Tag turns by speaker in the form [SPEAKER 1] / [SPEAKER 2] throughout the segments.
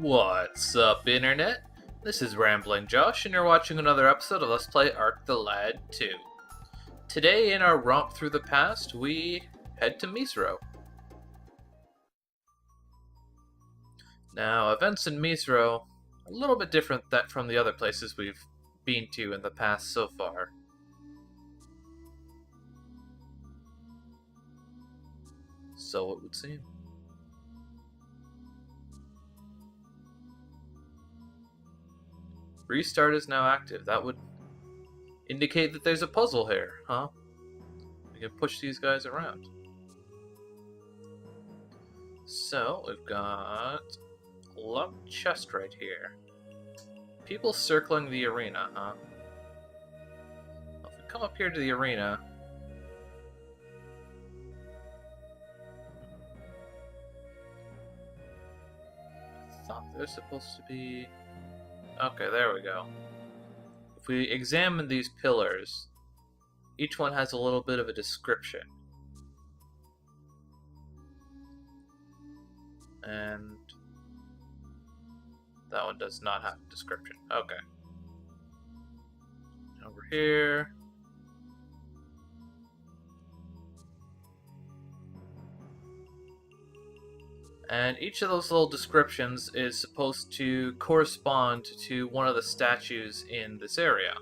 [SPEAKER 1] What's up, Internet? This is Rambling Josh, and you're watching another episode of Let's Play Ark the Lad 2. Today, in our romp through the past, we head to Misro. Now, events in Misro are a little bit different from the other places we've been to in the past so far. So it would seem. Restart is now active. That would indicate that there's a puzzle here, huh? We can push these guys around. So, we've got a locked chest right here. People circling the arena, huh? Well, if we come up here to the arena... I thought there's supposed to be... Okay, there we go. If we examine these pillars, each one has a little bit of a description. And that one does not have a description. Okay. Over here. And each of those little descriptions is supposed to correspond to one of the statues in this area.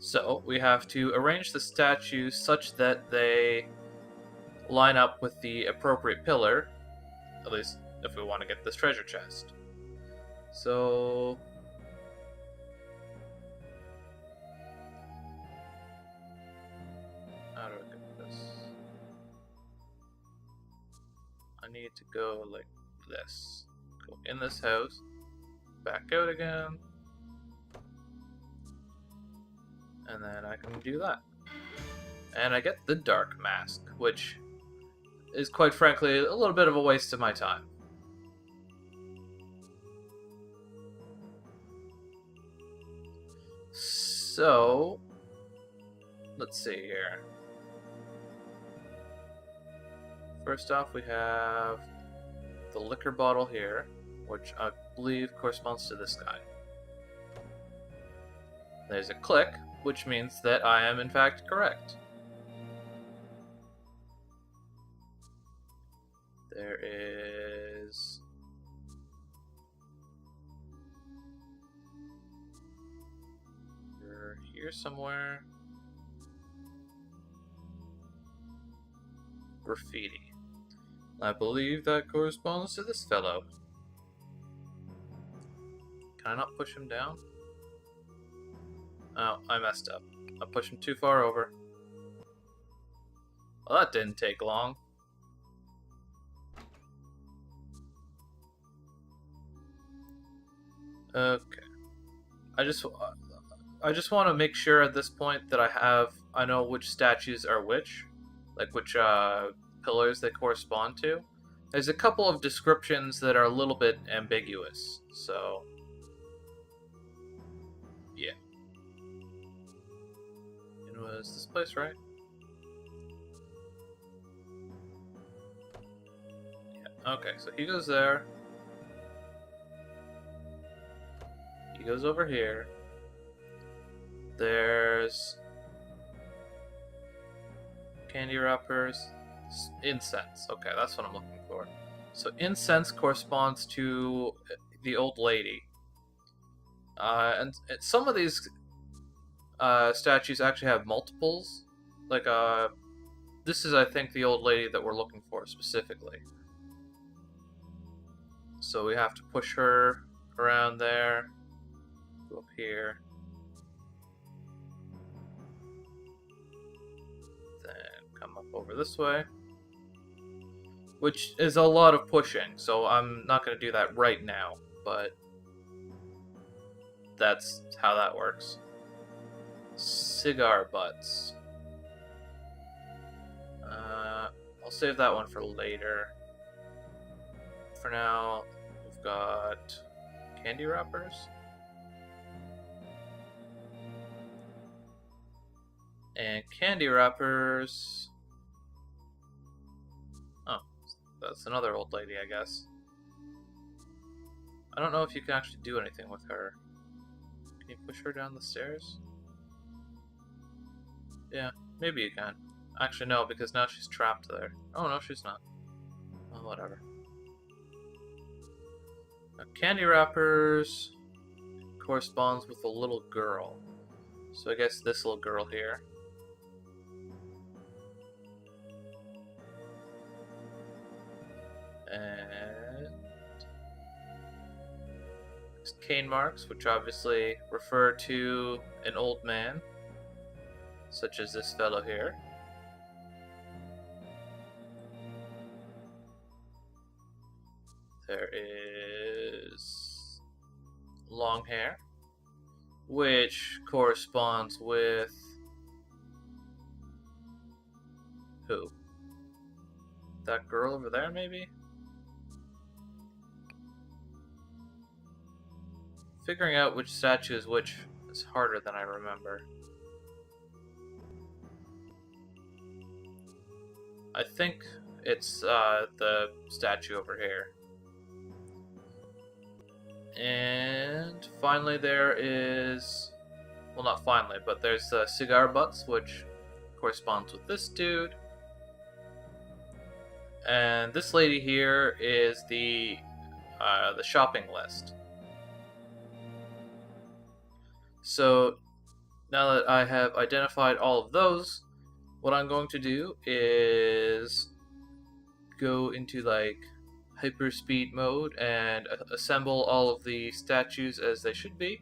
[SPEAKER 1] So, we have to arrange the statues such that they line up with the appropriate pillar, at least if we want to get this treasure chest. So... how do I get this? I need to go like this. Go in this house, back out again, and then I can do that. And I get the dark mask, which is quite frankly a little bit of a waste of my time. So, let's see here. First off, we have the liquor bottle here, which I believe corresponds to this guy. There's a click, which means that I am in fact correct. There is... you're here somewhere. Graffiti. I believe that corresponds to this fellow. Can I not push him down? Oh, I messed up. I pushed him too far over. Well, that didn't take long. Okay. I just want to make sure at this point that I know which statues are which. Like which pillars they correspond to. There's a couple of descriptions that are a little bit ambiguous, so yeah. It was this place, right? Yeah. Okay, so he goes there. He goes over here. There's candy wrappers, incense. Okay, that's what I'm looking for. So incense corresponds to the old lady. And some of these statues actually have multiples. Like, this is, I think, the old lady that we're looking for specifically. So we have to push her around there. Go up here. Come up over this way, which is a lot of pushing, so I'm not going to do that right now, but that's how that works. Cigar butts. I'll save that one for later. For now, we've got candy wrappers. And candy wrappers... oh, that's another old lady, I guess. I don't know if you can actually do anything with her. Can you push her down the stairs? Yeah, maybe you can. Actually, no, because now she's trapped there. Oh, no, she's not. Well, whatever. Now, candy wrappers corresponds with a little girl. So I guess this little girl here. And cane marks, which obviously refer to an old man, such as this fellow here. There is long hair, which corresponds with who? That girl over there, maybe? Figuring out which statue is which is harder than I remember. I think it's the statue over here. And finally there is... Well, not finally, but there's cigar butts, which corresponds with this dude. And this lady here is the shopping list. So now that I have identified all of those, what I'm going to do is go into like hyperspeed mode and assemble all of the statues as they should be,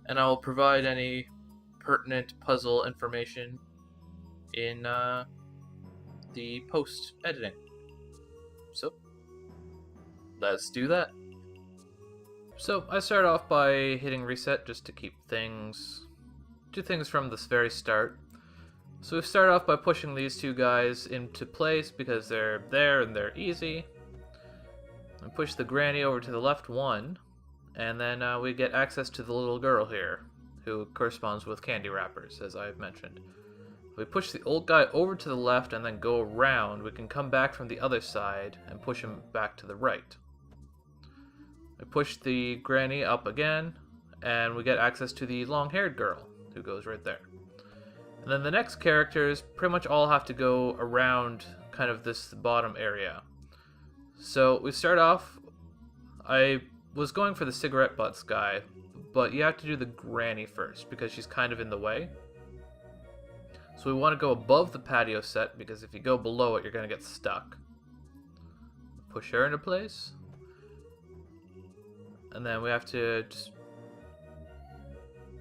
[SPEAKER 1] and I will provide any pertinent puzzle information in the post editing. So let's do that. So I start off by hitting reset just to do things from this very start. So we start off by pushing these two guys into place because they're there and they're easy. And push the granny over to the left one, and then we get access to the little girl here, who corresponds with candy wrappers, as I've mentioned. If we push the old guy over to the left and then go around, we can come back from the other side and push him back to the right. We push the granny up again, and we get access to the long-haired girl, who goes right there. And then the next characters pretty much all have to go around kind of this bottom area. So we start off, I was going for the cigarette butts guy, but you have to do the granny first, because she's kind of in the way. So we want to go above the patio set, because if you go below it, you're going to get stuck. Push her into place. And then we have to just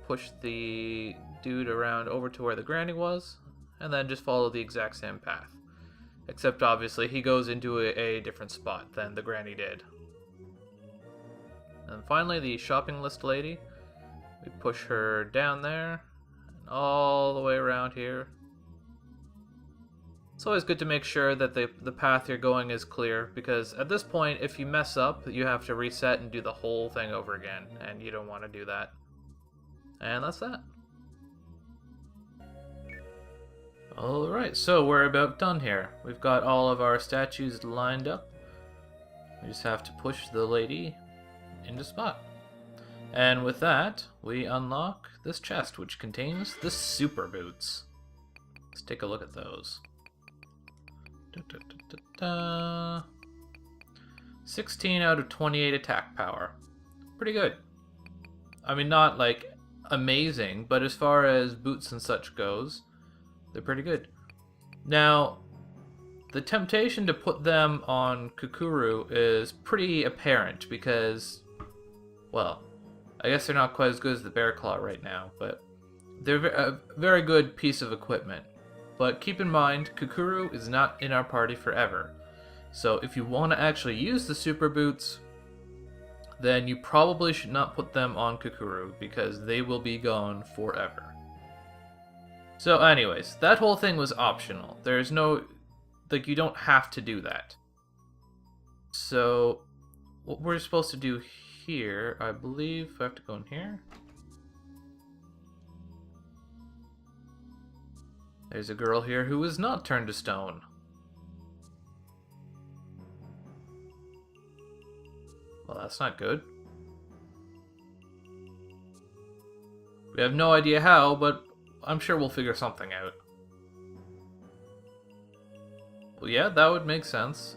[SPEAKER 1] push the dude around over to where the granny was, and then just follow the exact same path. Except obviously he goes into a different spot than the granny did. And finally the shopping list lady. We push her down there, and all the way around here. It's always good to make sure that the path you're going is clear, because at this point, if you mess up, you have to reset and do the whole thing over again, and you don't want to do that. And that's that. Alright, so we're about done here. We've got all of our statues lined up. We just have to push the lady into spot. And with that, we unlock this chest, which contains the super boots. Let's take a look at those. 16 out of 28 attack power. Pretty good. I mean, not like amazing, but as far as boots and such goes, they're pretty good. Now, the temptation to put them on Kukuru is pretty apparent because, well, I guess they're not quite as good as the Bear Claw right now, but they're a very good piece of equipment. But keep in mind, Kukuru is not in our party forever. So if you want to actually use the super boots, then you probably should not put them on Kukuru because they will be gone forever. So anyways, that whole thing was optional. There's no, like, you don't have to do that. So what we're supposed to do here, I believe I have to go in here. There's a girl here who is not turned to stone. Well, that's not good. We have no idea how, but I'm sure we'll figure something out. Well, yeah, that would make sense.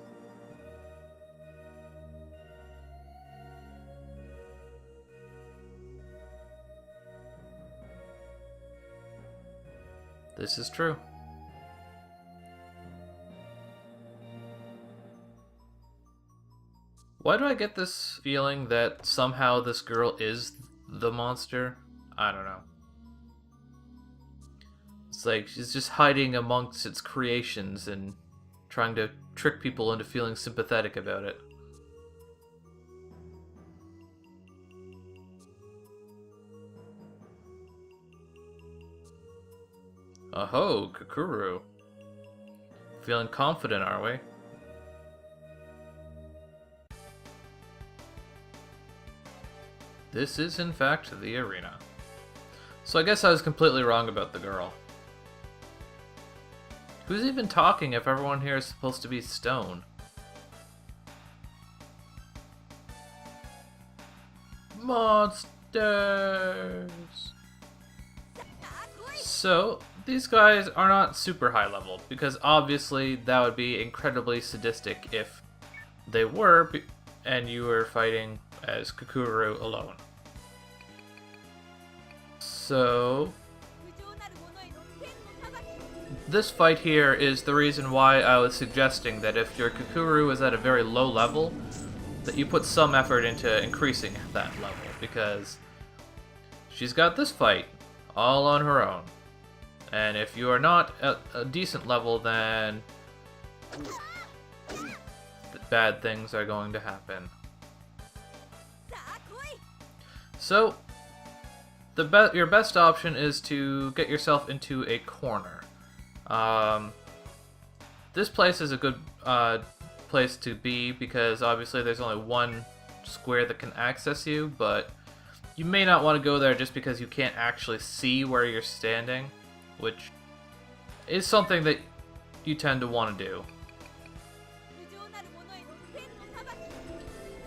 [SPEAKER 1] This is true. Why do I get this feeling that somehow this girl is the monster? I don't know. It's like she's just hiding amongst its creations and trying to trick people into feeling sympathetic about it. Oh, Kukuru. Feeling confident, are we? This is, in fact, the arena. So I guess I was completely wrong about the girl. Who's even talking if everyone here is supposed to be stone? Monsters! So, these guys are not super high level, because obviously that would be incredibly sadistic if they were, and you were fighting as Kukuru alone. So, this fight here is the reason why I was suggesting that if your Kukuru is at a very low level, that you put some effort into increasing that level, because she's got this fight all on her own. And if you are not at a decent level, then bad things are going to happen. So, your best option is to get yourself into a corner. This place is a good place to be because obviously there's only one square that can access you, but you may not want to go there just because you can't actually see where you're standing, which is something that you tend to want to do.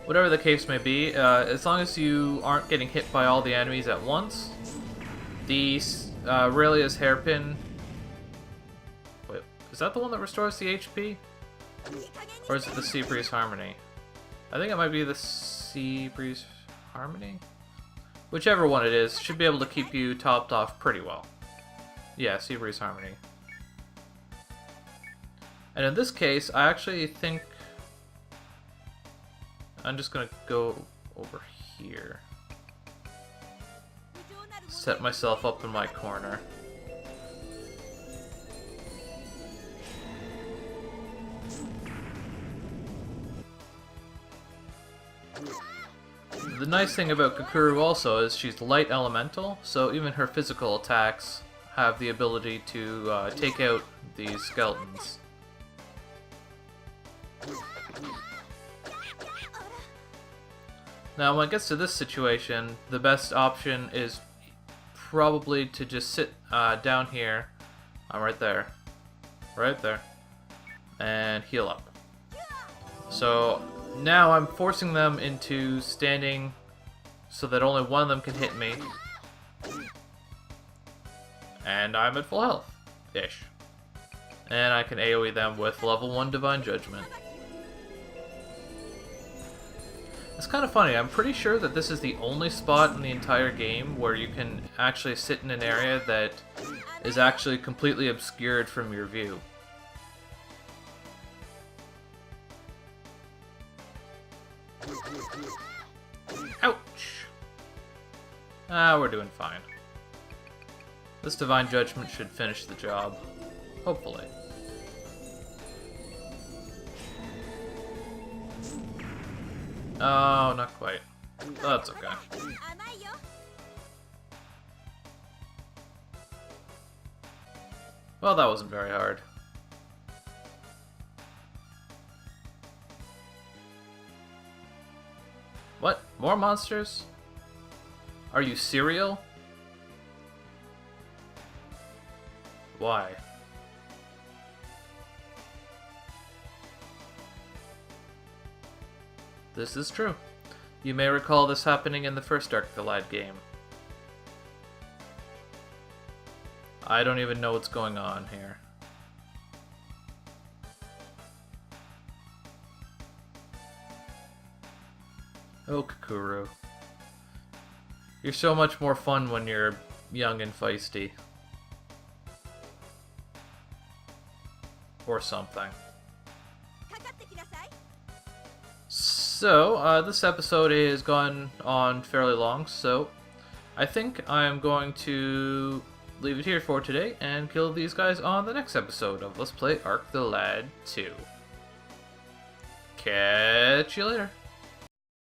[SPEAKER 1] Whatever the case may be, as long as you aren't getting hit by all the enemies at once, the Aurelia's hairpin... Wait, is that the one that restores the HP? Or is it the Sea Breeze Harmony? I think it might be the Sea Breeze Harmony? Whichever one it is, should be able to keep you topped off pretty well. Yeah, Sea Breeze Harmony. And in this case, I actually think... I'm just gonna go over here. Set myself up in my corner. The nice thing about Kukuru also is she's light elemental, so even her physical attacks have the ability to take out these skeletons. Now, when it gets to this situation, the best option is probably to just sit down here. I'm right there. Right there. And heal up. So, now I'm forcing them into standing so that only one of them can hit me. And I'm at full health. Ish. And I can AoE them with level 1 Divine Judgment. It's kind of funny, I'm pretty sure that this is the only spot in the entire game where you can actually sit in an area that is actually completely obscured from your view. Ouch! Ah, we're doing fine. This Divine Judgment should finish the job. Hopefully. Oh, not quite. That's okay. Well, that wasn't very hard. What? More monsters? Are you cereal? Why? This is true. You may recall this happening in the first Dark Goliad game. I don't even know what's going on here. Oh, Kakuru. You're so much more fun when you're young and feisty. Or something. So, this episode has gone on fairly long, so I think I'm going to leave it here for today and kill these guys on the next episode of Let's Play Arc the Lad 2. Catch you later.